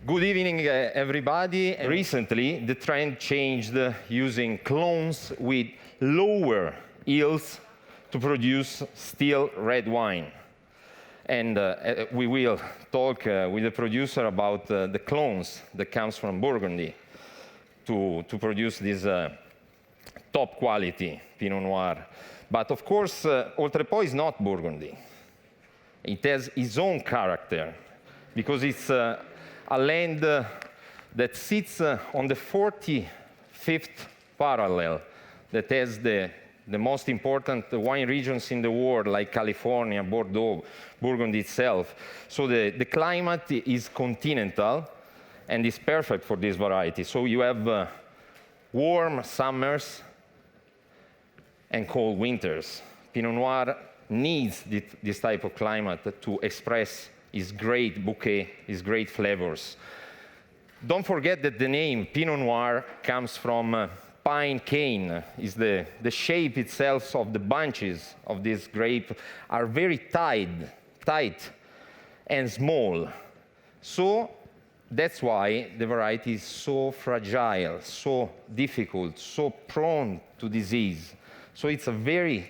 Good evening, everybody. Recently, the trend changed using clones with lower yields to produce still red wine. And we will talk with the producer about the clones that comes from Burgundy to produce this top quality Pinot Noir. But of course, Oltrepò is not Burgundy. It has its own character because it's a land that sits on the 45th parallel that has the most important wine regions in the world, like California, Bordeaux, Burgundy itself. So the climate is continental and is perfect for this variety. So you have warm summers and cold winters. Pinot Noir needs this type of climate to express its great bouquet, its great flavors. Don't forget that the name Pinot Noir comes from pine cane. Is the shape itself of the bunches of this grape are very tight and small. So that's why the variety is so fragile, so difficult, so prone to disease. So it's a very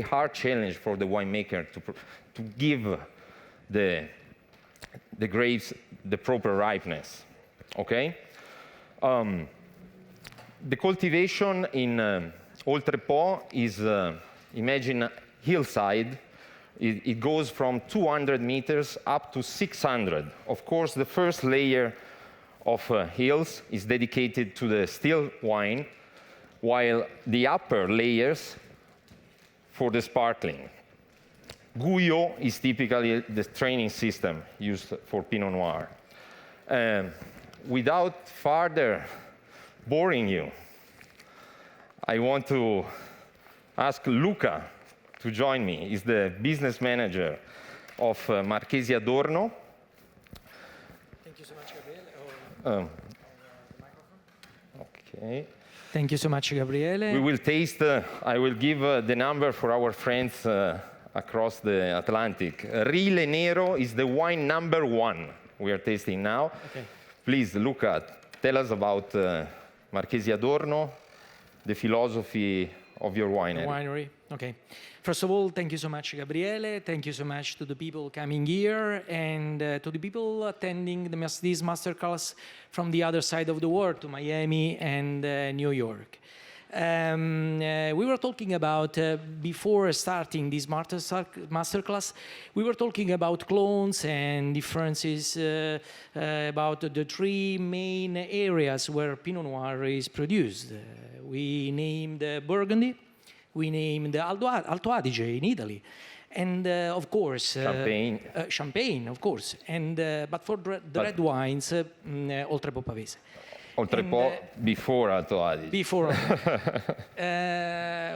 hard challenge for the winemaker to give the grapes the proper ripeness, okay? The cultivation in Oltrepò is, imagine hillside. It goes from 200 meters up to 600. Of course, the first layer of hills is dedicated to the still wine, while the upper layers for the sparkling. Guyot is typically the training system used for Pinot Noir. Without further boring you, I want to ask Luca to join me. He's the business manager of Marchesi Adorno. Thank you so much, Gabriele. Okay. Thank you so much, Gabriele. We will taste, I will give the number for our friends across the Atlantic. Rile Nero is the wine number 1 we are tasting now. Okay. Please, Luca, tell us about Marchesi Adorno, the philosophy of your winery. Winery, okay. First of all, thank you so much, Gabriele. Thank you so much to the people coming here and to the people attending this masterclass from the other side of the world, to Miami and New York. We were talking about, before starting this masterclass, we were talking about clones and differences about the 3 main areas where Pinot Noir is produced. We named Burgundy, we named Alto Adige in Italy, and of course Champagne, of course, and but for the red wines, Oltrepò Pavese. Oltrepò before Alto Adige. Before.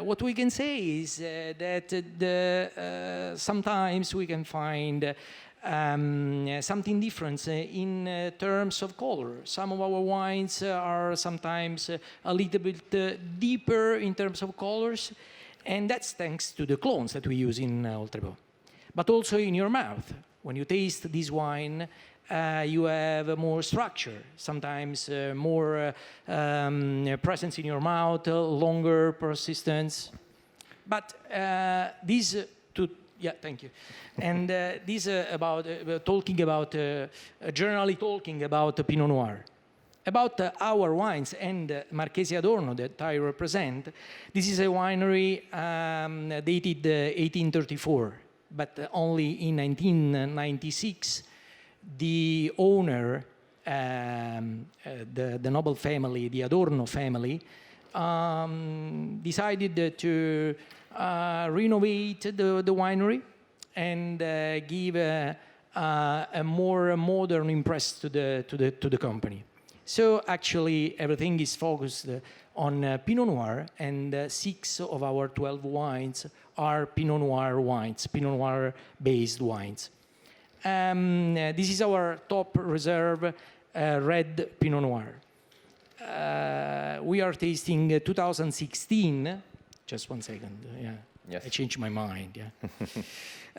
What we can say is that sometimes we can find something different in terms of color. Some of our wines are sometimes a little bit deeper in terms of colors, and that's thanks to the clones that we use in Oltrepò. But also in your mouth. When you taste this wine, you have more structure, sometimes more presence in your mouth, longer persistence. But yeah, thank you. And this about talking about generally talking about Pinot Noir. About our wines and Marchesi Adorno that I represent, this is a winery dated 1834, but only in 1996, the owner, the noble family, the Adorno family, decided to renovate the winery and give a more modern impress to the company. So actually everything is focused on Pinot Noir, and 6 of our 12 wines are Pinot Noir wines, Pinot Noir based wines. This is our top reserve red Pinot Noir. We are tasting 2016. Just one second. Yeah, yes. I changed my mind.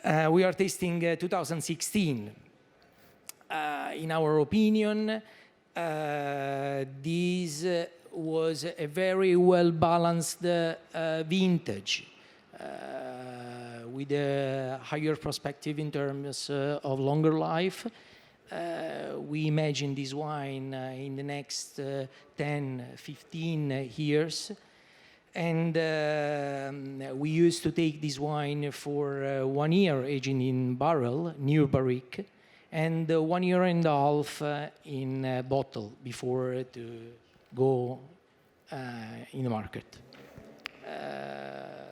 Yeah. We are tasting 2016. in our opinion, this was a very well-balanced vintage with a higher perspective in terms of longer life. We imagine this wine in the next 10, 15 years. And we used to take this wine for 1 year aging in barrel, new barrique, and 1 year and a half in bottle before to go in the market.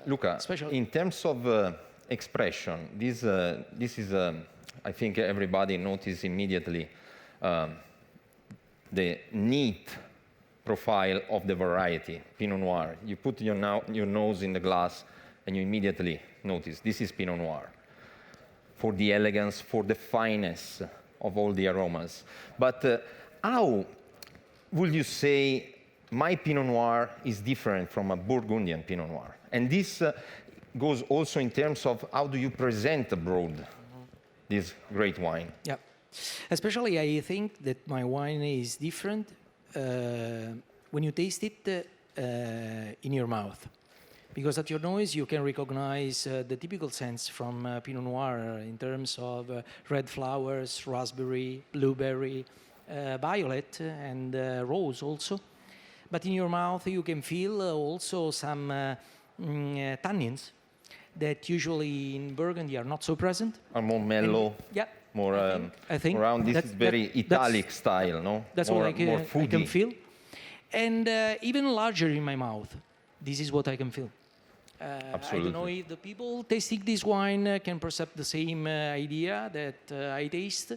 Luca, in terms of expression, this is, I think everybody noticed immediately the neat profile of the variety, Pinot Noir. You put your nose in the glass and you immediately notice this is Pinot Noir. For the elegance, for the fineness of all the aromas. But how would you say my Pinot Noir is different from a Burgundian Pinot Noir? And this goes also in terms of how do you present abroad this great wine? Yeah, especially I think that my wine is different when you taste it in your mouth. Because at your nose you can recognize the typical scents from Pinot Noir in terms of red flowers, raspberry, blueberry, violet, and rose also. But in your mouth you can feel also some tannins that usually in Burgundy are not so present. Are more mellow. Yeah. More I think around this is very Italic style, no? That's more, what I can feel. And even larger in my mouth. This is what I can feel. Absolutely. I don't know if the people tasting this wine can perceive the same idea that I taste,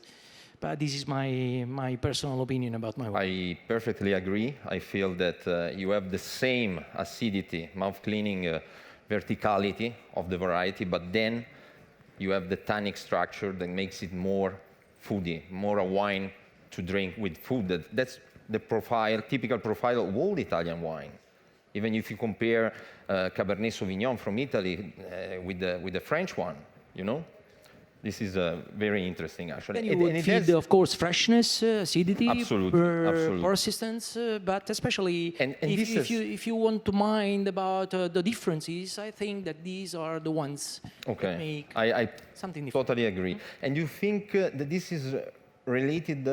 but this is my personal opinion about my wine. I perfectly agree. I feel that you have the same acidity, mouth cleaning verticality of the variety, but then you have the tannic structure that makes it more foodie, more a wine to drink with food. That's the profile, typical profile of all Italian wine. Even if you compare Cabernet Sauvignon from Italy with the French one, you know? This is very interesting, actually. And you would feed, of course, freshness, acidity, absolutely. persistence, but especially and if you want to mind about the differences, I think that these are the ones that make I something different. Totally agree. And you think that this is related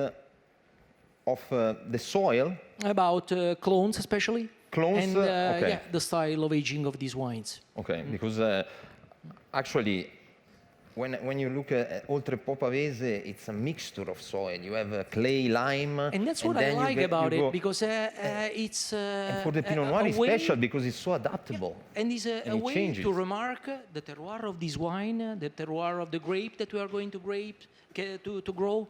of the soil? About clones, especially. Clones, and yeah, the style of aging of these wines. Okay, because actually, when you look at Oltrepò Pavese, it's a mixture of soil. You have clay, lime, and that's what I like about it, because it's and for the Pinot Noir it's special because it's so adaptable. Yeah. And it's a way changes. To remark the terroir of this wine, the terroir of the grape that we are going to grow,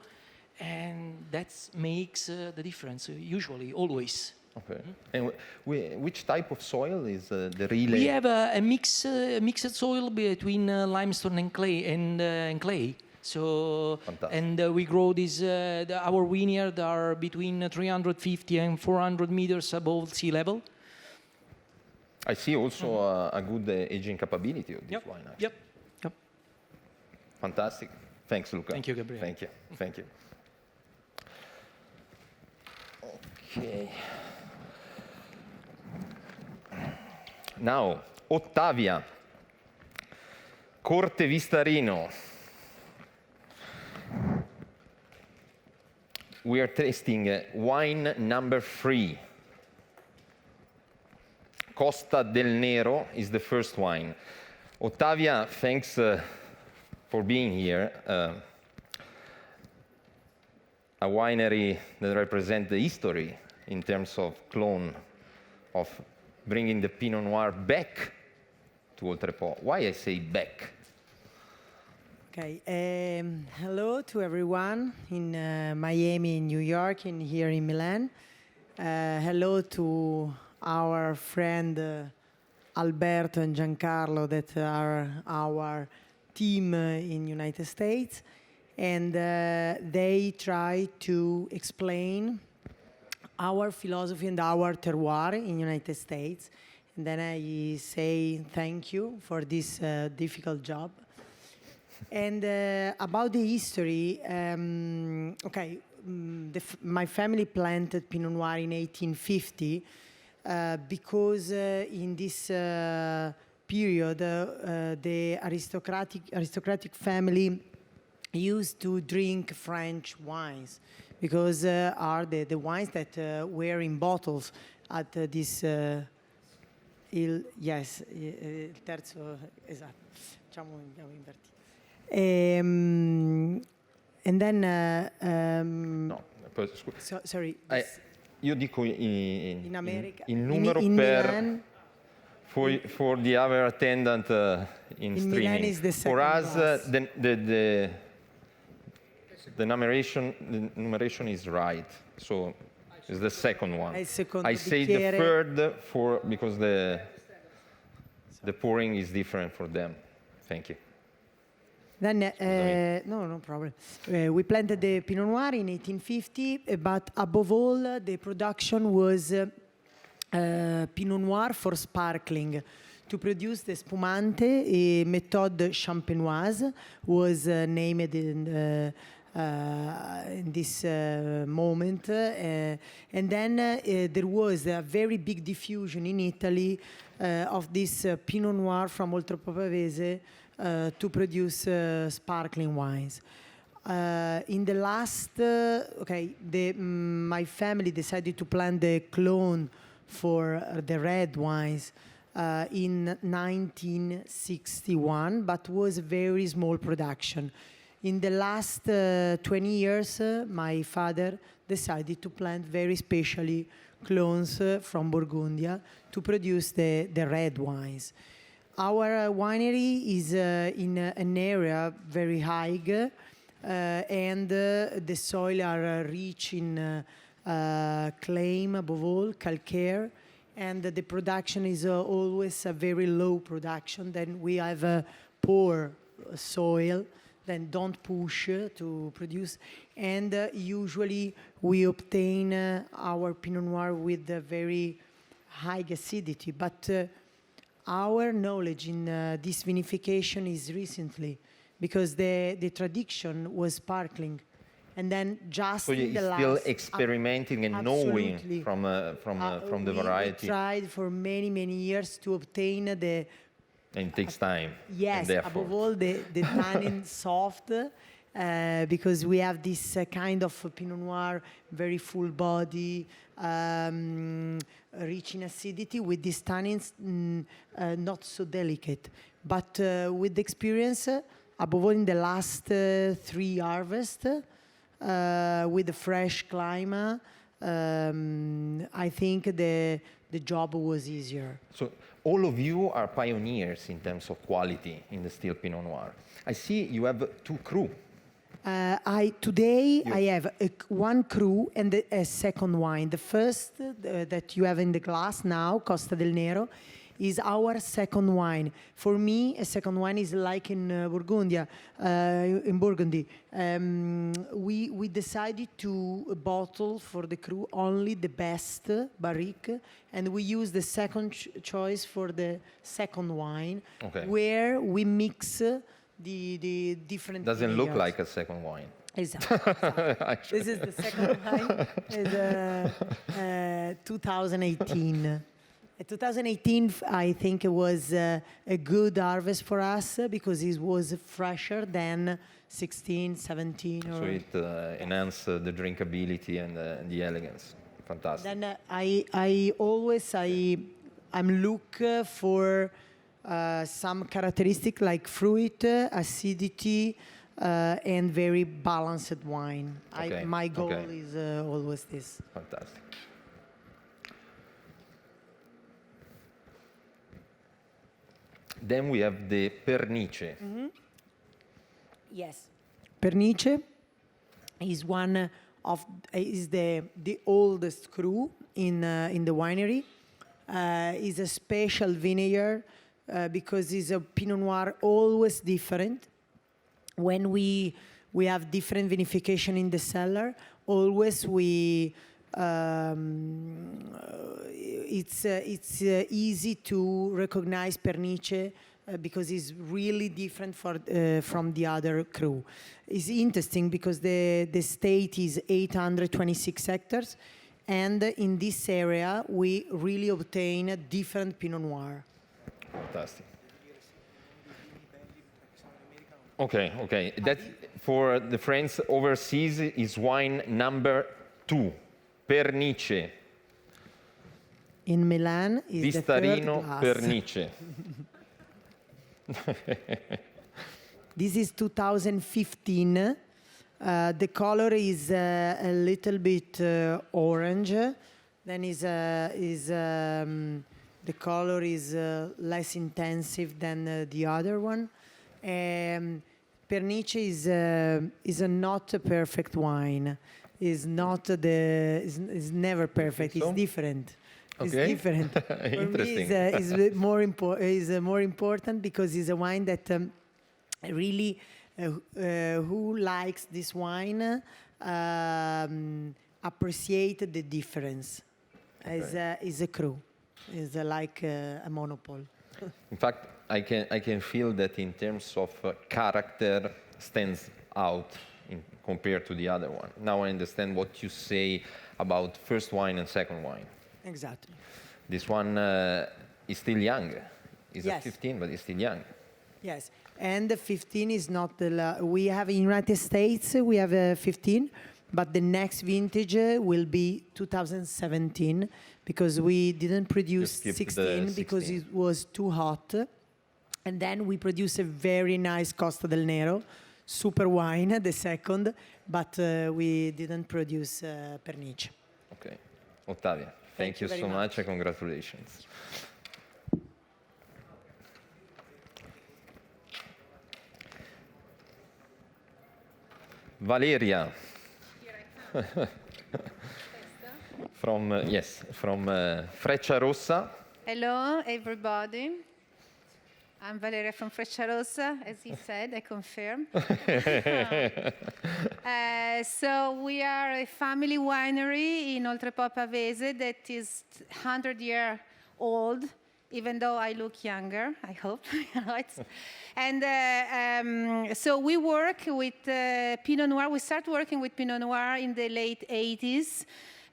and that makes the difference. Usually, always. Okay. And which type of soil is the relay? We have a mixed soil between limestone and clay. So, fantastic. and we grow this. Our vineyard are between 350 and 400 meters above sea level. I see also a good aging capability of this wine. Actually. Yep. Fantastic. Thanks, Luca. Thank you, Gabriele. Thank you. Okay. Now, Ottavia, Corte Vistarino. We are tasting wine number 3. Costa del Nero is the first wine. Ottavia, thanks for being here. A winery that represents the history in terms of clone of bringing the Pinot Noir back to Oltrepò. Why I say back? Okay. Hello to everyone in Miami, in New York, and here in Milan. Hello to our friend Alberto and Giancarlo that are our team in United States. And they try to explain our philosophy and our terroir in United States. And then I say thank you for this difficult job. And about the history, okay, my family planted Pinot Noir in 1850 because in this period the aristocratic family used to drink French wines because are the wines that were in bottles at this yes, il terzo, esatto, facciamo, andiamo invertito. And then No, sorry, io dico in America, il numero in per Milan, for the other attendant in streaming. Milan is the For second us, glass. the numeration is right. So it's the second one. È il secondo I say the bicchiere. third because the pouring is different for them. Thank you. Then, no problem. We planted the Pinot Noir in 1850, but above all, the production was Pinot Noir for sparkling. To produce the spumante, a méthode champenoise was named in this moment. And then there was a very big diffusion in Italy of this Pinot Noir from Oltrepò Pavese to produce sparkling wines. In the last, my family decided to plant the clone for the red wines in 1961, but was very small production. In the last 20 years, my father decided to plant very specially clones from Burgundy to produce the red wines. Our winery is in an area very high, and the soil are rich in clay, above all, calcare, and the production is always a very low production. Then we have a poor soil, then don't push to produce, and usually we obtain our Pinot Noir with a very high acidity, but our knowledge in this vinification is recently, because the tradition was sparkling, and then just So in the you're last, still experimenting and knowing absolutely. from the variety. We tried for many years to obtain the And it takes time. yes, and effort. above all the tannin soft, because we have this kind of Pinot Noir, very full body, rich in acidity, with these tannins not so delicate. But with experience, above all in the last 3 harvests, with the fresh climate, I think the job was easier. So all of you are pioneers in terms of quality in the still Pinot Noir. I see you have 2 crew. Today I have one cru and a second wine. The first that you have in the glass now, Costa del Nero, is our second wine. For me, a second wine is like in Burgundy. We decided to bottle for the cru only the best barrique, and we use the second choice for the second wine, where we mix the different. Doesn't vineyards. look like a second wine. Exactly. This is the second wine. Is 2018. 2018, I think it was a good harvest for us because it was fresher than 16, 17. So it enhanced the drinkability and the elegance. Fantastic. Then I'm look for some characteristic like fruit, acidity, and very balanced wine. My goal is always this. Fantastic. Then we have the Pernice. Mm-hmm. Yes. Pernice is one of the oldest cru in the winery. Is a special vineyard because it's a Pinot Noir always different. When we have different vinification in the cellar, always it's easy to recognize Pernice because it's really different from the other cru. It's interesting because the estate is 826 hectares, and in this area we really obtain a different Pinot Noir. Fantastic. Okay. That for the friends overseas is wine number 2, Pernice. In Milan is the third Vistarino glass. Pernice. This is 2015. The color is a little bit orange. Then the color is less intensive than the other one. Pernice is not a perfect wine. Is never perfect. So? It's different. It's Okay. different. Interesting. For me, is more important because it's a wine that really who likes this wine appreciate the difference. Okay. Is a cru. Is like a monopole. In fact, I can feel that in terms of character stands out compared to the other one. Now I understand what you say about first wine and second wine. Exactly. This one is still young. It's Yes. at 15, but it's still young. Yes, and the 15 is not we have in United States we have 15, but the next vintage will be 2017 because we didn't produce Just skip 16 the because 16. it was too hot, and then we produce a very nice Costa del Nero, super wine, the second, but we didn't produce Pernice. Okay. Ottavia, thank you very so much. much and congratulations. Valeria. From Frecciarossa. Hello, everybody. I'm Valeria from Frecciarossa, as he said, I confirm. So we are a family winery in Oltrepò, Pavese that is 100 years old, even though I look younger, I hope. And so we work with Pinot Noir. We started working with Pinot Noir in the late 80s.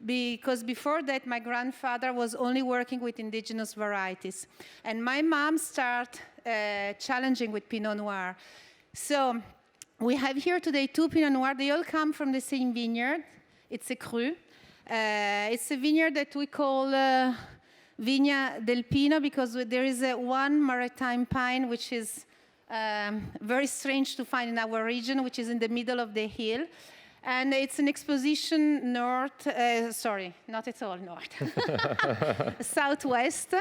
Because before that, my grandfather was only working with indigenous varieties. And my mom started challenging with Pinot Noir. So we have here today 2 Pinot Noir. They all come from the same vineyard. It's a cru. It's a vineyard that we call Vigna del Pino because there is one maritime pine which is very strange to find in our region, which is in the middle of the hill. And it's an exposition north, sorry, not at all north, southwest.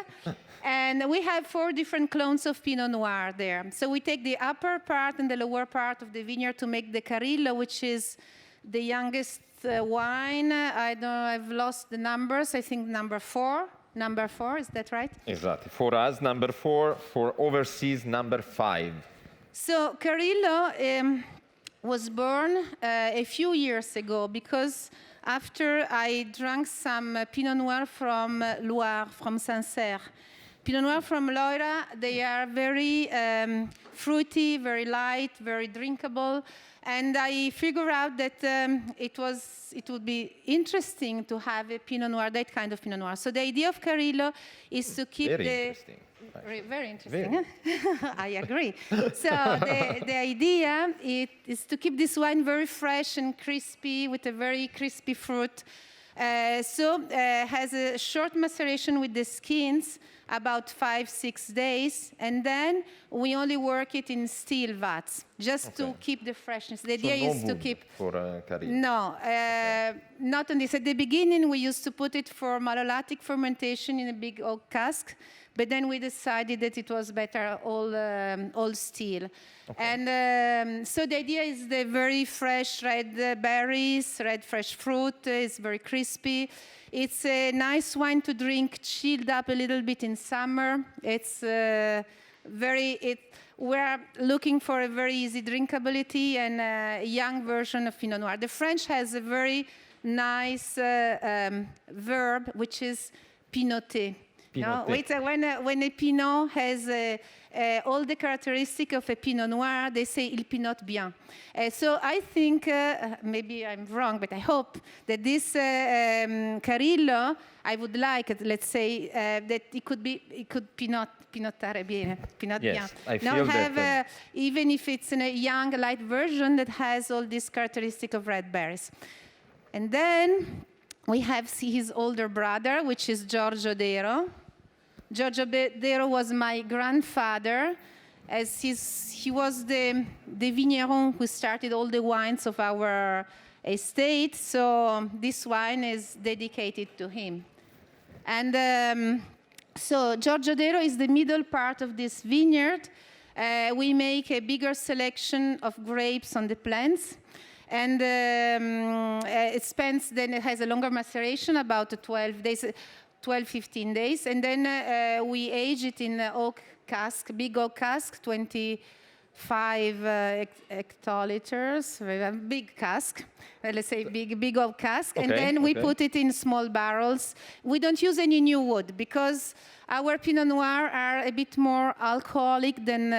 And we have 4 different clones of Pinot Noir there. So we take the upper part and the lower part of the vineyard to make the Carillo, which is the youngest wine. I've lost the numbers. I think number 4. Number 4, is that right? Exactly. For us, number 4. For overseas, number 5. So Carillo was born a few years ago because after I drank some Pinot Noir from Loire, from Sancerre. Pinot Noir from Loira, they are very fruity, very light, very drinkable. And I figured out that it would be interesting to have a Pinot Noir, that kind of Pinot Noir. So the idea of Carillo is to keep Interesting. Very interesting. I agree. So the idea is to keep this wine very fresh and crispy with a very crispy fruit. Has a short maceration with the skins, about 5-6 days, and then we only work it in steel vats, just to keep the freshness. The idea is to keep... For Carillo. No, not on this. At the beginning, we used to put it for malolactic fermentation in a big oak cask, but then we decided that it was better all steel. Okay. And so the idea is the very fresh red berries, red fresh fruit. It's very crispy. It's a nice wine to drink, chilled up a little bit in summer. It's we're looking for a very easy drinkability and a young version of Pinot Noir. The French has a very nice verb, which is pinoter. No, when a Pinot has a all the characteristics of a Pinot Noir. They say il Pinot bien. So I think, maybe I'm wrong, but I hope that this Carillo, I would like it, let's say, that it could Pinotare bene, Pinot bien. Yes, I now feel have, that. even if it's in a young, light version that has all these characteristics of red berries. And then we have his older brother, which is Giorgio Dero. Giorgio Dero was my grandfather, as he was the vigneron who started all the wines of our estate. So this wine is dedicated to him. And so Giorgio Dero is the middle part of this vineyard. We make a bigger selection of grapes on the plants. And it has a longer maceration, about 12 days, 12, 15 days. And then we age it in oak cask, big oak cask, 25 hectoliters, big cask. Let's say big oak cask. Okay, and then we put it in small barrels. We don't use any new wood because our Pinot Noir are a bit more alcoholic than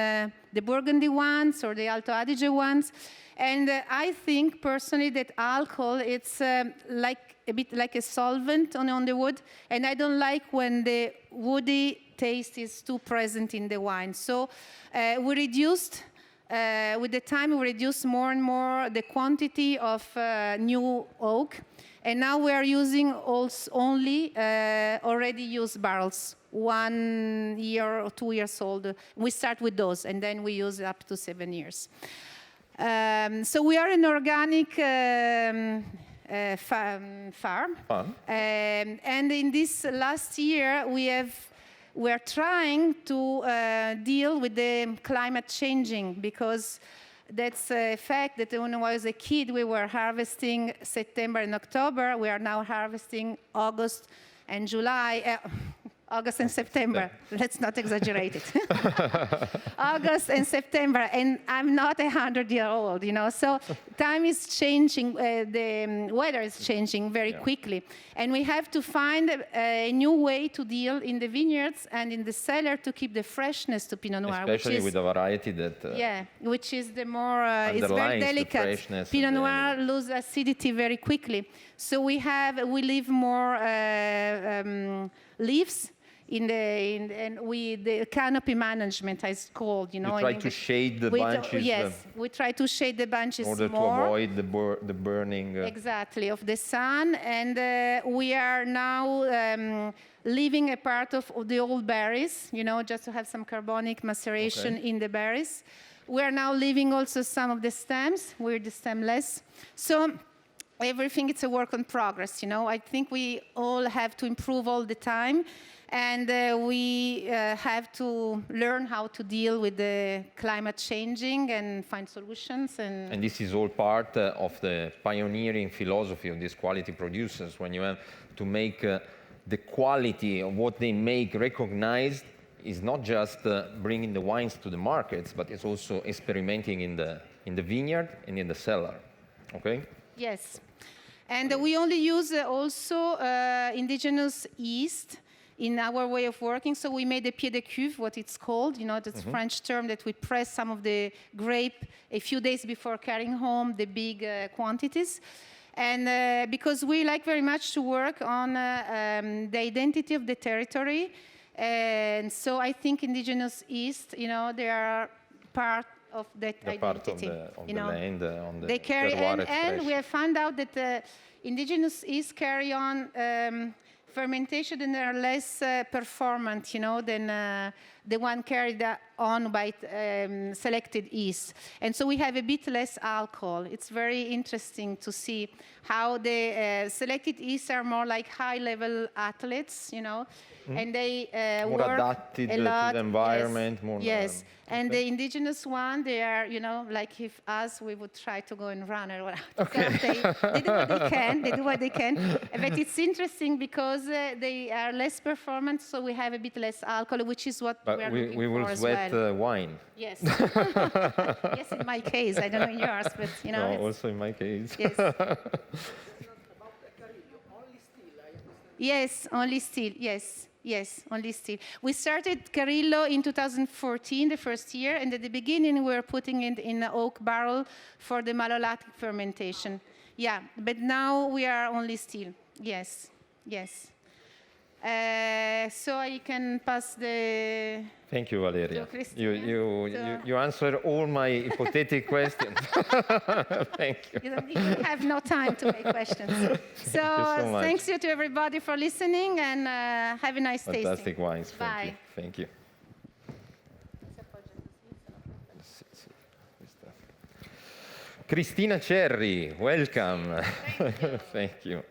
the Burgundy ones or the Alto Adige ones. And I think personally that alcohol, it's like a bit like a solvent on the wood. And I don't like when the woody taste is too present in the wine. So we reduced, with the time, we reduced more and more the quantity of new oak. And now we are using also only already used barrels, 1 year or 2 years old. We start with those, and then we use up to 7 years. So we are an organic farm. And in this last year, we're trying to deal with the climate changing, because that's a fact that when I was a kid, we were harvesting September and October. We are now harvesting August and July. August and September. Let's not exaggerate it. August and September, and I'm not 100-year-old, So time is changing. The weather is changing very quickly, and we have to find a new way to deal in the vineyards and in the cellar to keep the freshness to Pinot Noir, especially with a variety that which is the more it's very underlines the delicate. freshness Pinot Noir loses acidity very quickly, so we leave more leaves. The canopy management is called, You try to shade the bunches. Yes, we try to shade the bunches in order more. to avoid the burning. Exactly, of the sun. And we are now leaving a part of the old berries, just to have some carbonic maceration in the berries. We are now leaving also some of the stems. We're the stemless. So everything, it's a work in progress, I think we all have to improve all the time. And we have to learn how to deal with the climate changing and find solutions. And this is all part of the pioneering philosophy of these quality producers. When you have to make the quality of what they make recognized, is not just bringing the wines to the markets, but it's also experimenting in the vineyard and in the cellar. Okay? Yes. And we only use also indigenous yeast in our way of working. So we made a pied de cuve, what it's called, that's a French term, that we press some of the grape a few days before carrying home the big quantities. And because we like very much to work on the identity of the territory. And so I think indigenous yeast, they are part of that identity. Part of the land, on the they carry, terroir and we have found out that indigenous yeast carry on fermentation, and are less performant, than the one carried on by selected yeast. And so we have a bit less alcohol. It's very interesting to see how the selected yeasts are more like high-level athletes, and they more work adapted a lot. to the environment. Yes. More, yes. And the indigenous one, they are, like if us, we would try to go and run or whatever. Okay. So they do what they can. They do what they can. But it's interesting because they are less performant, so we have a bit less alcohol, which is what we are looking we will for as sweat well. Wine. Yes. Yes, in my case. I don't know in yours, but No, also in my case. Yes. Yes, only still, yes. Yes, only still. We started Carillo in 2014, the first year, and at the beginning we were putting it in an oak barrel for the malolactic fermentation. Yeah, but now we are only still. Yes, yes. So I can pass the... Thank you, Valeria. to Cristina. You answered all my hypothetical questions. Thank you. You have no time to make questions. So, so much. thanks you to everybody for listening, and have a nice tasting. Fantastic wines. Bye. Thank you. Cristina Cerri, welcome. Thank you.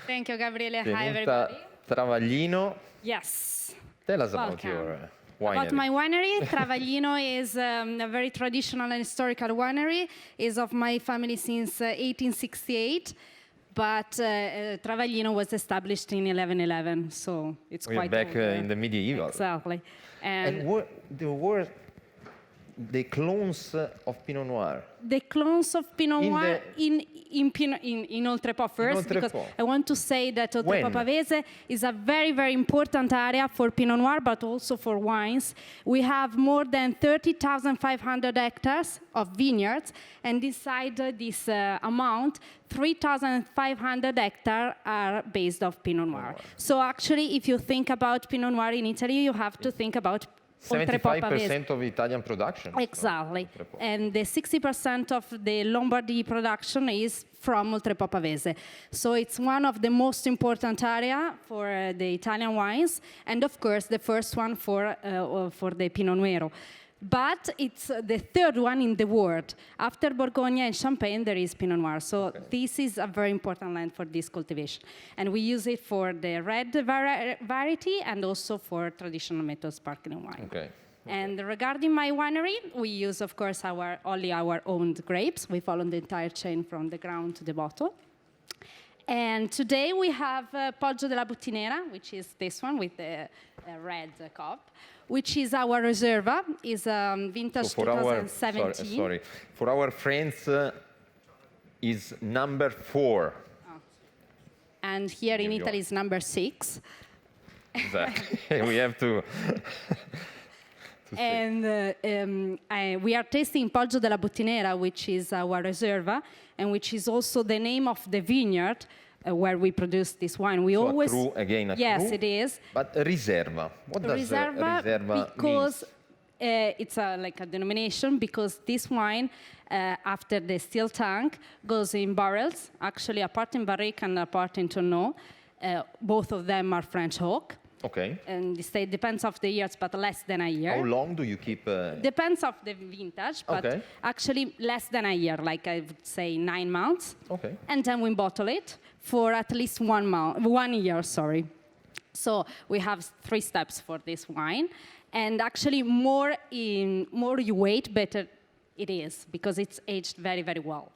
Thank you, Gabriele. Hi, Venuta everybody. Travaglino. Yes. Tell us about Welcome. your winery. About my winery, Travaglino is a very traditional and historical winery. Is of my family since 1868, but Travaglino was established in 1111, so it's We are quite back old, in the medieval. Exactly. And there were the clones of Pinot Noir. The clones of Pinot In Noir the- in Oltrepò first, because Oltrepò. I want to say that Oltrepò When? Pavese is a very, very important area for Pinot Noir, but also for wines. We have more than 30,500 hectares of vineyards, and inside this amount, 3,500 hectares are based off Pinot Noir. So actually, if you think about Pinot Noir in Italy, you have to think about Oltrepò Pavese. 75% of Italian production. Exactly. Oltrepò. And the 60% of the Lombardy production is from Oltrepò Pavese. So it's one of the most important area for the Italian wines, and of course the first one for the Pinot Nero. But it's the third one in the world. After Bourgogne and Champagne, there is Pinot Noir. So this is a very important land for this cultivation. And we use it for the red variety and also for traditional method sparkling wine. Okay. And regarding my winery, we use, of course, only our own grapes. We follow the entire chain from the ground to the bottle. And today we have Poggio della Buttinera, which is this one with the red cup, which is our Reserva, is vintage So for our 2017. sorry, for our friends, is number 4. And here in New Italy York. is number 6. Exactly. We have to. And we are tasting Poggio della Buttinera, which is our Reserva, and which is also the name of the vineyard where we produce this wine. We So always a cru, again, a yes, cru, it is. But Riserva. What does Riserva because means? it's like a denomination, because this wine, after the steel tank, goes in barrels, actually a part in barrique and a part in tonneau. Both of them are French oak. Okay. And it depends of the years, but less than a year. How long do you keep? Depends of the vintage, but Okay. actually less than a year, like I would say 9 months. Okay. And then we bottle it for at least 1 year, sorry. So we have 3 steps for this wine. And actually more you wait, better it is, because it's aged very, very well.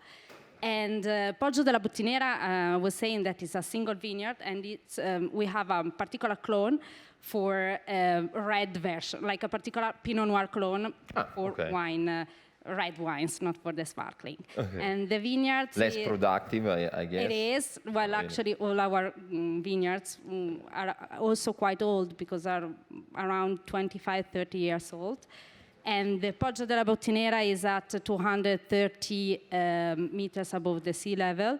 And Poggio della Buttinera was saying that it's a single vineyard, and it's, we have a particular clone for red version, like a particular Pinot Noir clone for okay. wine, red wines, not for the sparkling. Okay. And the vineyards... Less productive, I guess. It is. Well, actually, all our vineyards are also quite old, because are around 25, 30 years old. And the Poggio della Buttinera is at 230 meters above the sea level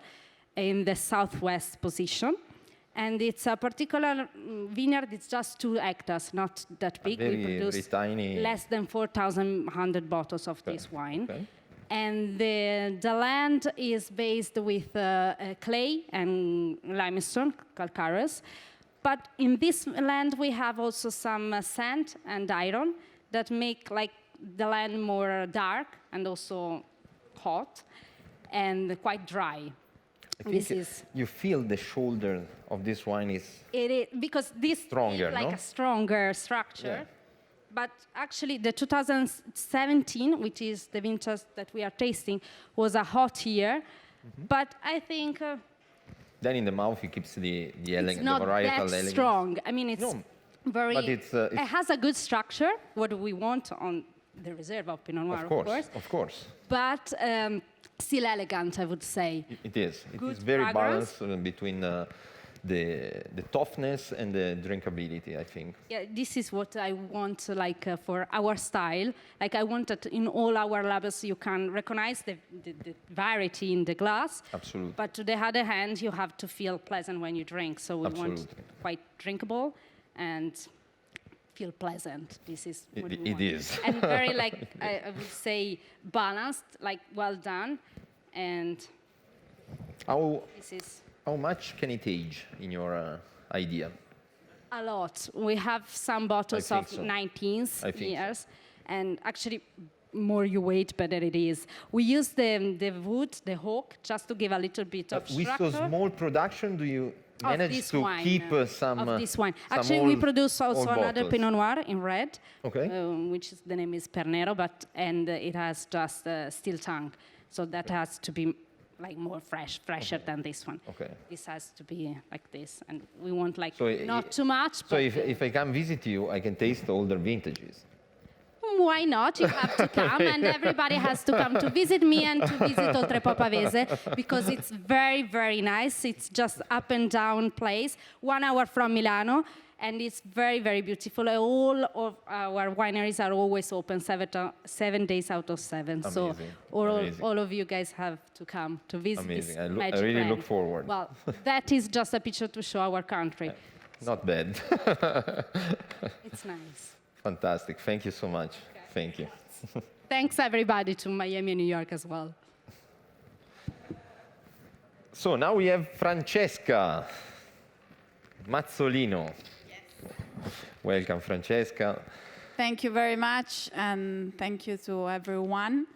in the southwest position. And it's a particular vineyard, it's just 2 hectares, not that big. Very, we produce very tiny. less than 4,100 bottles of this wine. Okay. And the land is based with clay and limestone, calcareous. But in this land, we have also some sand and iron that make like the land more dark and also hot and quite dry. I think you feel the shoulder of this wine is. It is, because this Stronger, is like no? a stronger structure. Yeah. But actually, the 2017, which is the vintage that we are tasting, was a hot year. But I think Then in the mouth it keeps the it's elegant, not the varietal that elegance. strong. I mean, it's No, very. but it's it has a good structure. What do we want on the Reserve of Pinot Noir, Of course. But still elegant, I would say. It is. It Good is very fragrance. balanced between the toughness and the drinkability, I think. Yeah, this is what I want, for our style. Like, I want that in all our labels you can recognize the variety in the glass. Absolutely. But to the other hand, you have to feel pleasant when you drink. So we want quite drinkable and feel pleasant. This is what we want. It is. And very, I would say, balanced, well done. And this is... How much can it age in your idea? A lot. We have some bottles of 19 years, and actually, more you wait, better it is. We use the wood, the oak, just to give a little bit of structure. With so small production, do you manage to keep some of this wine? Actually, we produce also another Pinot Noir in red, which the name is Nero, and it has just steel tongue, so that has to be more fresher than this one. Okay. This has to be like this, and we want so not too much. So if I come visit you, I can taste older vintages. Why not? You have to come, and everybody has to come to visit me and to visit Oltrepò Pavese, because it's very, very nice. It's just up and down place, 1 hour from Milano, and it's very, very beautiful. All of our wineries are always open 7 days out of 7. Amazing. So all of you guys have to come to visit this magic I really land. look forward. Well, that is just a picture to show our country. Not bad. It's nice. Fantastic. Thank you so much. Okay. Thank you. Thanks, everybody, to Miami and New York as well. So now we have Francesca Mazzolino. Welcome, Francesca. Thank you very much, and thank you to everyone.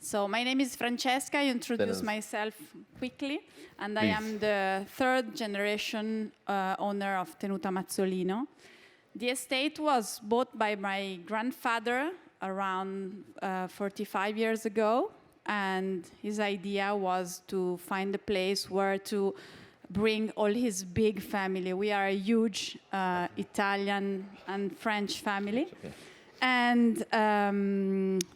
So my name is Francesca. I introduce myself quickly, and I am the 3rd generation owner of Tenuta Mazzolino. The estate was bought by my grandfather around 45 years ago, and his idea was to find a place where to bring all his big family. We are a huge Italian and French family. Okay. And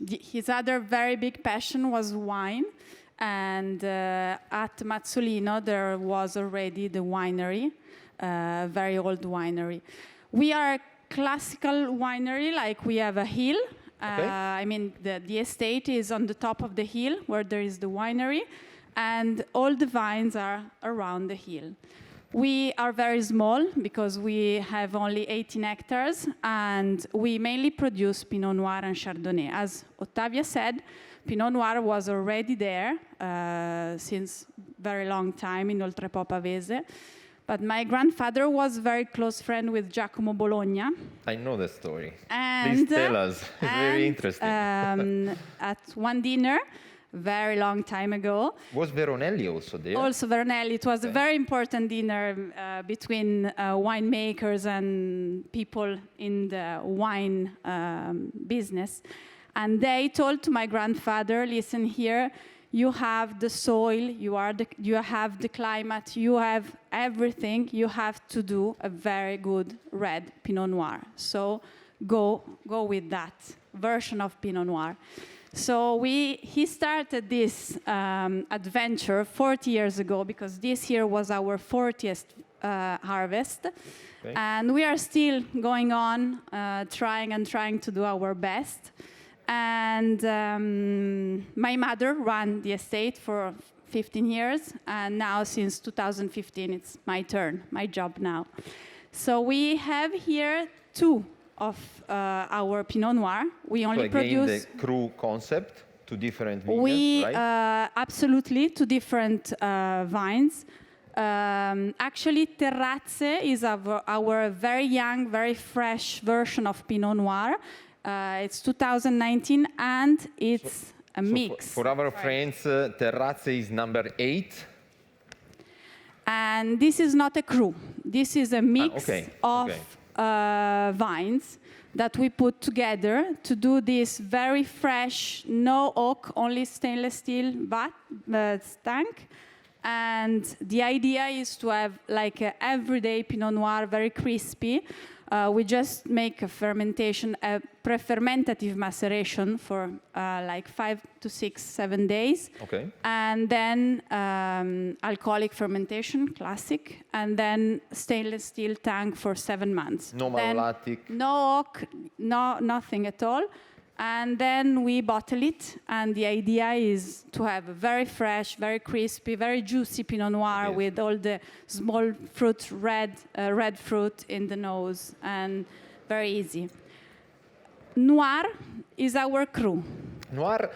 his other very big passion was wine. And at Mazzolino, there was already the winery, very old winery. We are a classical winery, we have a hill. I mean, the estate is on the top of the hill where there is the winery, and all the vines are around the hill. We are very small because we have only 18 hectares, and we mainly produce Pinot Noir and Chardonnay. As Ottavia said, Pinot Noir was already there since very long time in Oltrepò Pavese. But my grandfather was very close friend with Giacomo Bologna. I know the story. And, please tell us. It's very interesting. At one dinner, very long time ago. Was Veronelli also there? Also Veronelli. It was a very important dinner between winemakers and people in the wine business. And they told to my grandfather, listen here, you have the soil, you have the climate, you have everything. You have to do a very good red Pinot Noir. So go with that version of Pinot Noir. So he started this adventure 40 years ago, because this year was our 40th harvest. Okay. And we are still going on, trying to do our best. And my mother ran the estate for 15 years, and now since 2015 it's my turn, my job now. So we have here 2 of our Pinot Noir. We only produce the cru concept, 2 different vineyards, right? Absolutely, 2 different vines. Actually, Terrazze is our very young, very fresh version of Pinot Noir. It's 2019, and it's a mix. For our friends, Terrazze is number 8. And this is not a cru. This is a mix of vines that we put together to do this very fresh, no oak, only stainless steel tank. And the idea is to have like an everyday Pinot Noir, very crispy, we just make a fermentation, a pre-fermentative maceration for like 5 to 6, 7 days. Okay. And then alcoholic fermentation, classic, and then stainless steel tank for 7 months. No Then malolactic. no oak, nothing at all. And then we bottle it, and the idea is to have a very fresh, very crispy, very juicy Pinot Noir Yes. with all the small fruit, red fruit in the nose, and very easy. Noir is our crew. Noir,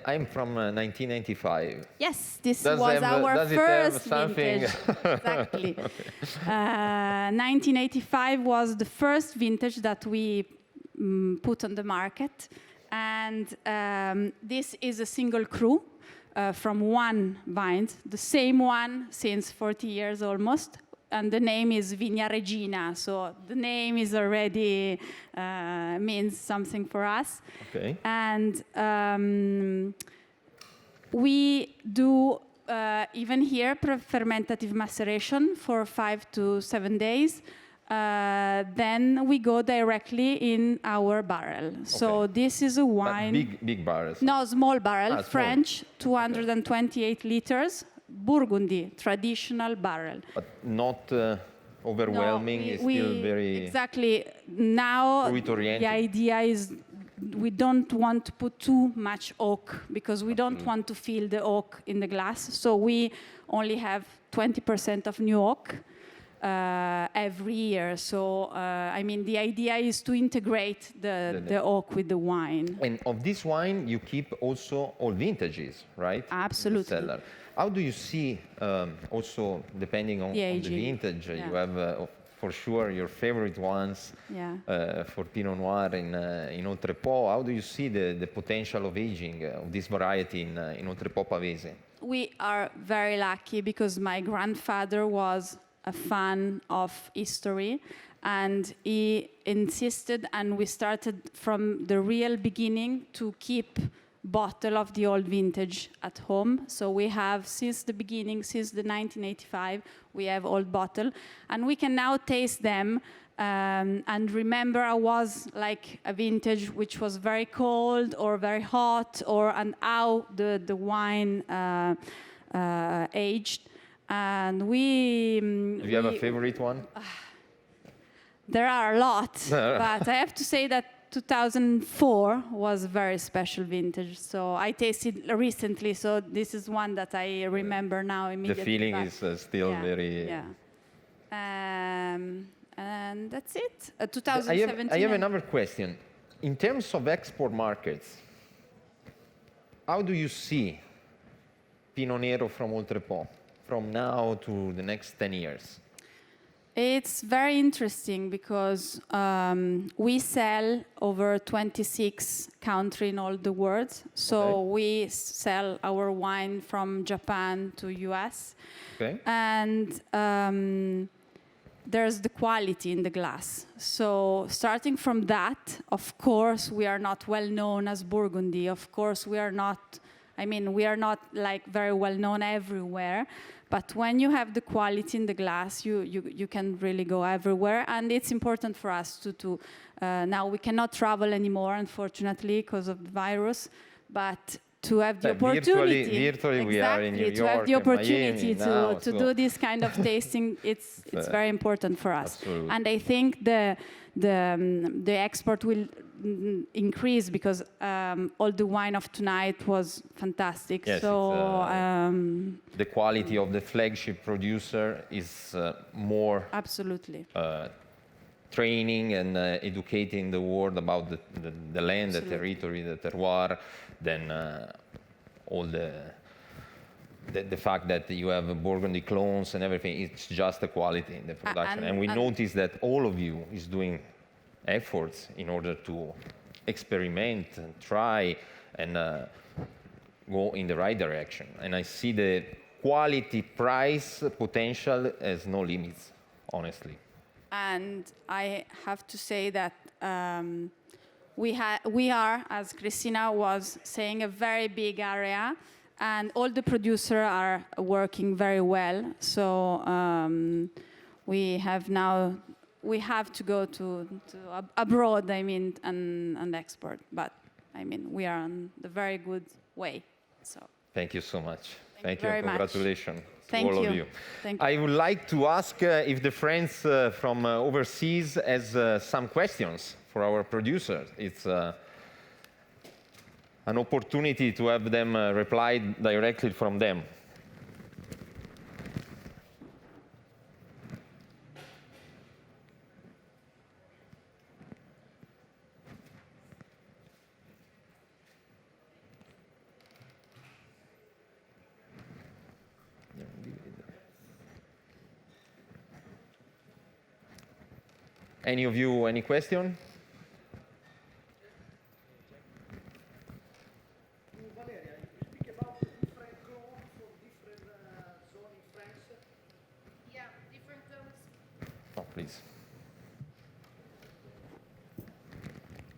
I'm from 1995. Yes, this Does was it our have first something? vintage. Exactly. 1985 was the first vintage that we put on the market, and this is a single cru from one vine, the same one since 40 years almost, and the name is Vigna Regina, so the name is already means something for us. Okay. And we do even here fermentative maceration for 5 to 7 days. Then we go directly in our barrel. So this is a wine. But big barrels. No, small barrel, small. French, 228 liters, Burgundy, traditional barrel. But not overwhelming. No, It's still very exactly. Now fruit-oriented. the idea is we don't want to put too much oak because we don't want to feel the oak in the glass. So we only have 20% of new oak every year. So I mean, the idea is to integrate the oak with the wine. And of this wine, you keep also all vintages, right? Absolutely. In the cellar. How do you see, also depending on the aging. vintage, Yeah. you have for sure your favorite ones for Pinot Noir in Oltrepò. How do you see the potential of aging of this variety in Oltrepò Pavese? We are very lucky because my grandfather was a fan of history, and he insisted, and we started from the real beginning to keep bottle of the old vintage at home. So we have, since the beginning, since the 1985, we have old bottle, and we can now taste them and remember I was like a vintage which was very cold or very hot, and how the wine aged. And Do you have a favorite one? There are a lot, but I have to say that 2004 was a very special vintage. So I tasted recently, so this is one that I remember now immediately. The feeling is still very... Yeah. And that's it. 2017. I have another question. In terms of export markets, how do you see Pinot Nero from Oltrepò from now to the next 10 years? It's very interesting because we sell over 26 countries in all the world. So we sell our wine from Japan to US. Okay. And there's the quality in the glass. So starting from that, of course, we are not well known as Burgundy. Of course, we are not, we are not like very well known everywhere. But when you have the quality in the glass, you can really go everywhere. And it's important for us to now we cannot travel anymore, unfortunately, because of the virus, but to have the opportunity. Virtually we are in New York, to have the opportunity Miami to do this kind of tasting, it's very important for us. Absolutely. And I think the export will increase because all the wine of tonight was fantastic. Yes, so the quality of the flagship producer is more absolutely training and educating the world about the land, the territory, the terroir, than all the fact that you have Burgundy clones and everything. It's just the quality in the production. And we notice that all of you is doing efforts in order to experiment and try and go in the right direction. And I see the quality price potential has no limits, honestly. And I have to say that we are, as Cristina was saying, a very big area, and all the producers are working very well. So we have now we have to go to abroad, I mean, and export. But I mean, we are on the very good way. So Thank you so much. Thank you very and much. congratulations Thank to all you. of you. Thank you. I would like to ask if the friends from overseas has some questions for our producers. It's an opportunity to have them reply directly from them. Any of you, any question? Valeria, you speak about different clones for different zones in France. Yeah, different clones. Oh, please.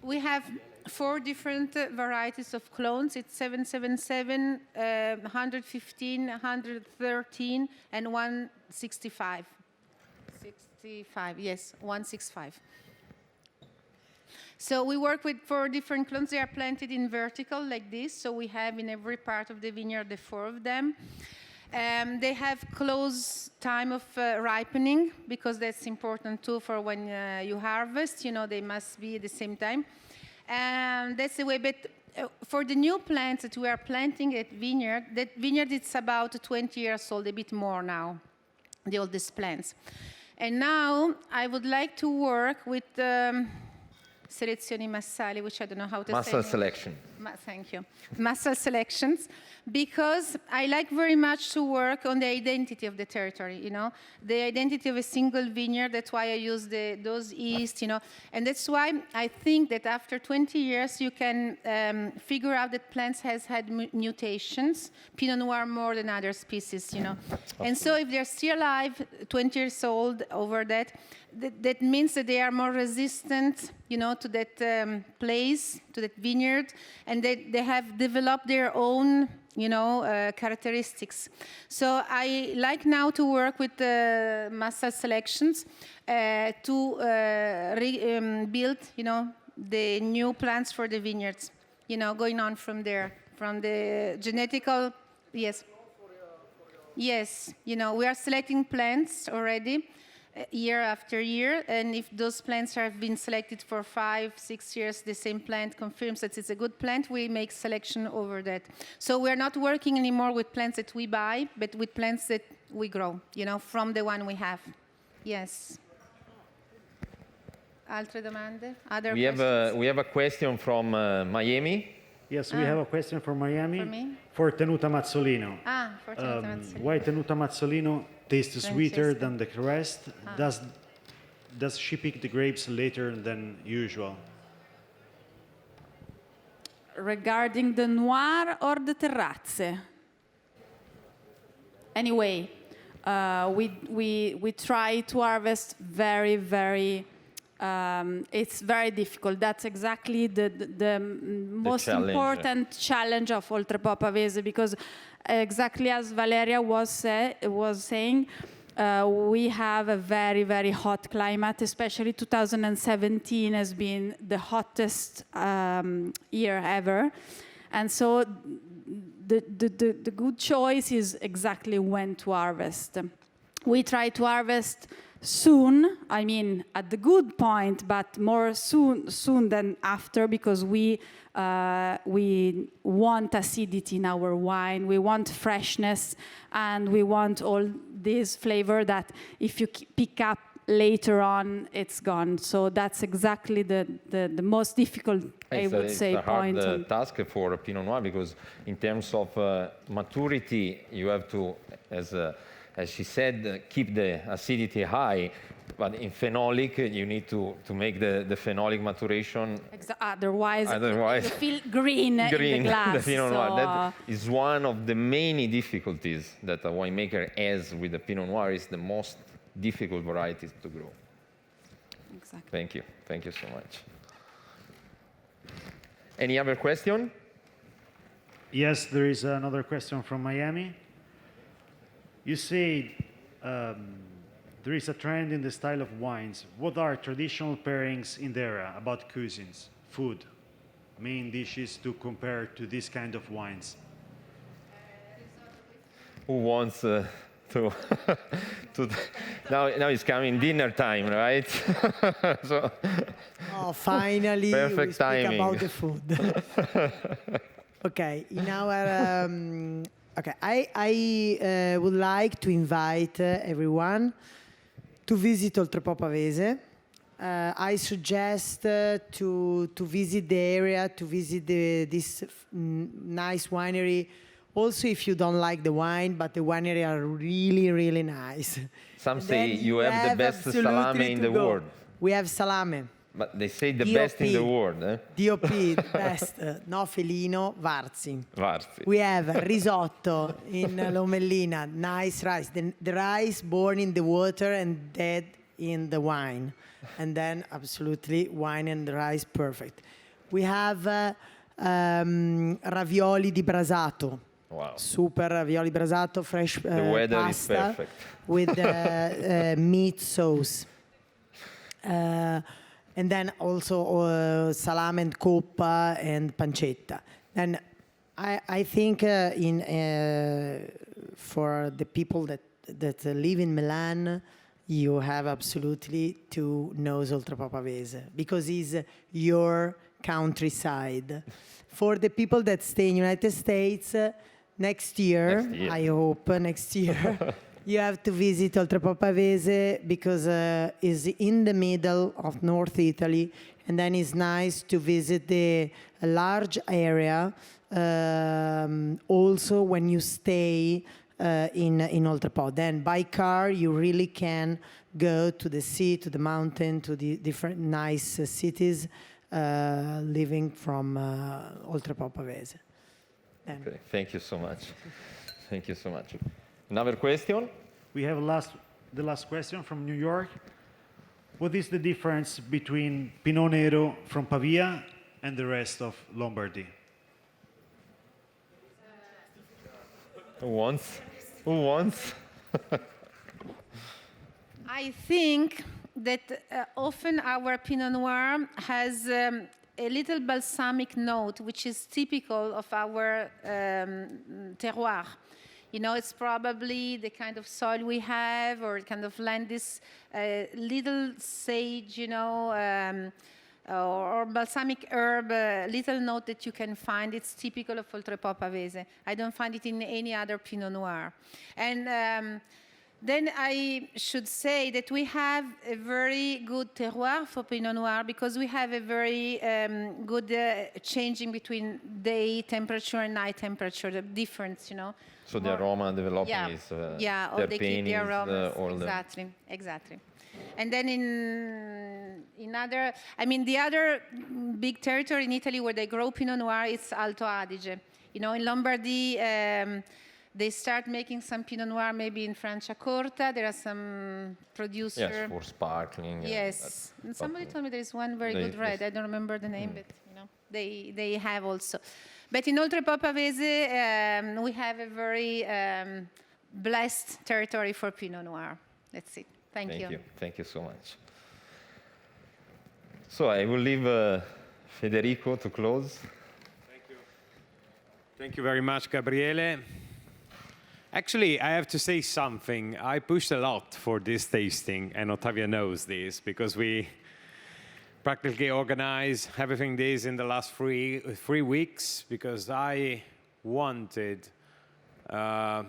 We have 4 different varieties of clones. It's 777, 115, 113, and 165. 65, yes, 165. So we work with 4 different clones. They are planted in vertical like this. So we have in every part of the vineyard the 4 of them. They have close time of ripening because that's important too for when you harvest. You know, they must be at the same time. And that's the way. But for the new plants that we are planting at vineyard, that vineyard it's about 20 years old, a bit more now, the oldest plants. And now I would like to work with selezioni massali, which I don't know how to say. Muscle selection. Thank you. Muscle selections, because I like very much to work on the identity of the territory, you know, the identity of a single vineyard. That's why I use those yeast, you know, and that's why I think that after 20 years you can figure out that plants has had mutations, Pinot Noir more than other species, you know. And so if they're still alive, 20 years old over that, that means that they are more resistant, you know, to that place, to that vineyard, and they have developed their own, you know, characteristics. So I like now to work with muscle selections to build, you know, the new plants for the vineyards, you know, going on from there, from the genetical, yes. Yes, you know, we are selecting plants already. Year after year, and if those plants have been selected for 5, 6 years, the same plant confirms that it's a good plant, we make selection over that. So we're not working anymore with plants that we buy, but with plants that we grow, you know, from the one we have. Yes. Altre domande? Other questions? We have a question from Miami. Yes, we have a question from Miami. For me? For Tenuta Mazzolino. For Tenuta Mazzolino. Why Tenuta Mazzolino tastes sweeter Francesca. than the rest? Does she pick the grapes later than usual? Regarding the Noir or the Terrazze? Anyway, we try to harvest very, very. It's very difficult. That's exactly the most challenge. important challenge of Oltrepò Pavese, because exactly as Valeria was saying, we have a very, very hot climate, especially 2017 has been the hottest year ever. And so the good choice is exactly when to harvest. We try to harvest soon, I mean at the good point, but more soon than after, because we want acidity in our wine, we want freshness, and we want all this flavor that if you pick up later on, it's gone. So that's exactly the most difficult, I would say, point. It's a hard task for Pinot Noir, because in terms of maturity, you have to, as she said, keep the acidity high, but in phenolic, you need to make the phenolic maturation. Otherwise, you feel green in the glass. The Pinot Noir. That is one of the many difficulties that a winemaker has with the Pinot Noir. Is the most difficult varieties to grow. Exactly. Thank you so much. Any other question? Yes, there is another question from Miami. You say there is a trend in the style of wines. What are traditional pairings in the area about cuisines, food, main dishes to compare to this kind of wines? Who wants to now it's coming dinner time, right? So Oh, finally, we perfect speak timing. about the food. Okay, in our okay, I would like to invite everyone to visit Oltrepò Pavese. I suggest to visit the area, to visit this nice winery. Also, if you don't like the wine, but the winery are really, really nice. Some And say then you have the best absolutely salame in to the go. world, We have salame. but they say the best in the world. DOP, the best. No Felino, Varzi. Varzi. We have risotto in Lomellina, nice rice. The rice born in the water and dead in the wine. And then absolutely wine and rice perfect. We have ravioli di brasato. Wow. Super ravioli brasato, fresh The weather pasta is perfect. with meat sauce. And then also salame and coppa and pancetta. And I think for the people that live in Milan, you have absolutely to know Oltrepò Pavese because it's your countryside. For the people that stay in United States, next year, I hope next year, you have to visit Oltrepò Pavese because it's in the middle of North Italy, and then it's nice to visit a large area. Also, when you stay in Oltrepò, then by car you really can go to the sea, to the mountain, to the different nice cities living from Oltrepò Pavese. Okay, thank you so much. Thank you so much. Another question? We have the last question from New York. What is the difference between Pinot Nero from Pavia and the rest of Lombardy? Who wants? Who wants? I think that often our Pinot Noir has a little balsamic note, which is typical of our terroir. You know, it's probably the kind of soil we have, or kind of land, this little sage, you know, or balsamic herb, little note that you can find. It's typical of Oltrepò Pavese. I don't find it in any other Pinot Noir. And then I should say that we have a very good terroir for Pinot Noir because we have a very good changing between day temperature and night temperature, the difference, you know. So the aroma developing is all they keep the aromas. all Exactly. And then in other, I mean, the other big territory in Italy where they grow Pinot Noir is Alto Adige. You know, in Lombardy, they start making some Pinot Noir maybe in Franciacorta. There are some producers. Yes, for sparkling. Yes. And somebody told me there is one very good red. I don't remember the name, but you know, they have also. But in Oltrepò Pavese, we have a very blessed territory for Pinot Noir. That's it. Thank you. Thank you so much. So I will leave Federico to close. Thank you. Thank you very much, Gabriele. Actually, I have to say something. I pushed a lot for this tasting, and Ottavia knows this, because we practically organized everything this in the last three weeks, because I wanted a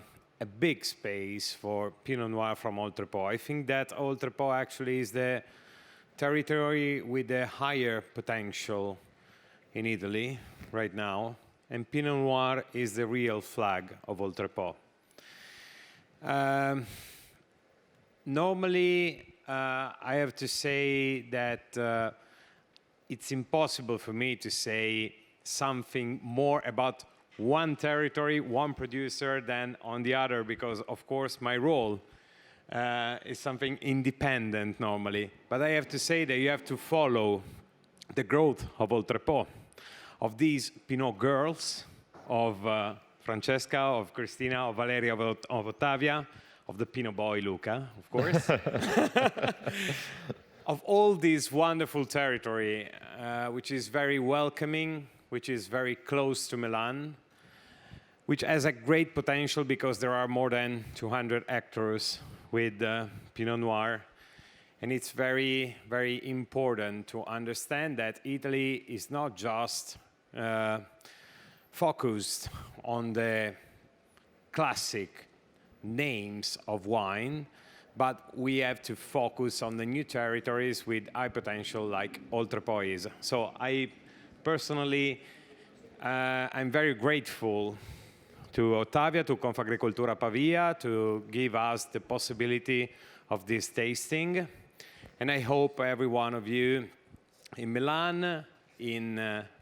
big space for Pinot Noir from Oltrepò. I think that Oltrepò actually is the territory with the higher potential in Italy right now, and Pinot Noir is the real flag of Oltrepò. Normally, I have to say that it's impossible for me to say something more about one territory, one producer than on the other, because of course my role is something independent normally. But I have to say that you have to follow the growth of Oltrepò, of these Pinot girls, of Francesca, of Cristina, of Valeria, of Ottavia, of the Pinot boy, Luca, of course, of all this wonderful territory, which is very welcoming, which is very close to Milan, which has a great potential because there are more than 200 hectares with Pinot Noir. And it's very, very important to understand that Italy is not just focused on the classic names of wine, but we have to focus on the new territories with high potential like Oltrepò is. So I personally, I'm very grateful to Ottavia, to Confagricoltura Pavia, to give us the possibility of this tasting. And I hope every one of you in Milan,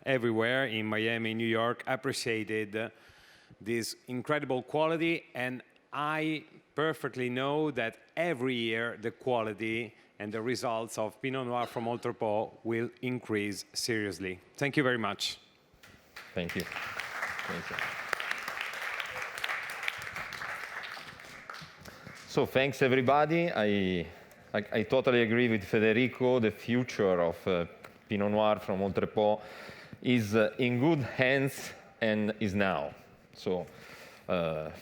everywhere, in Miami, New York, appreciated this incredible quality. And I perfectly know that every year the quality and the results of Pinot Noir from Oltrepò will increase seriously. Thank you very much. Thank you. Thank you. So thanks, everybody. I totally agree with Federico. The future of Pinot Noir from Oltrepò is in good hands and is now. So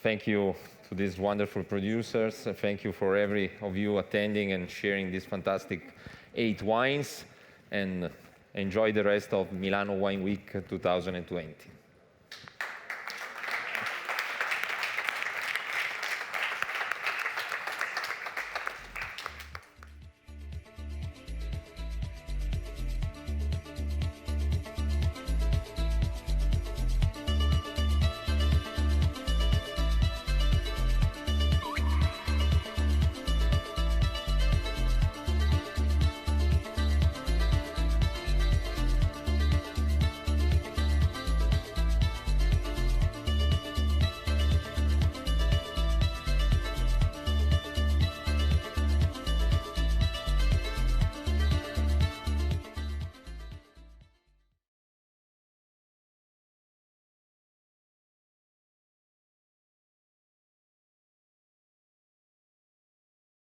thank you to these wonderful producers. Thank you for every of you attending and sharing these fantastic 8 wines. And enjoy the rest of Milano Wine Week 2020.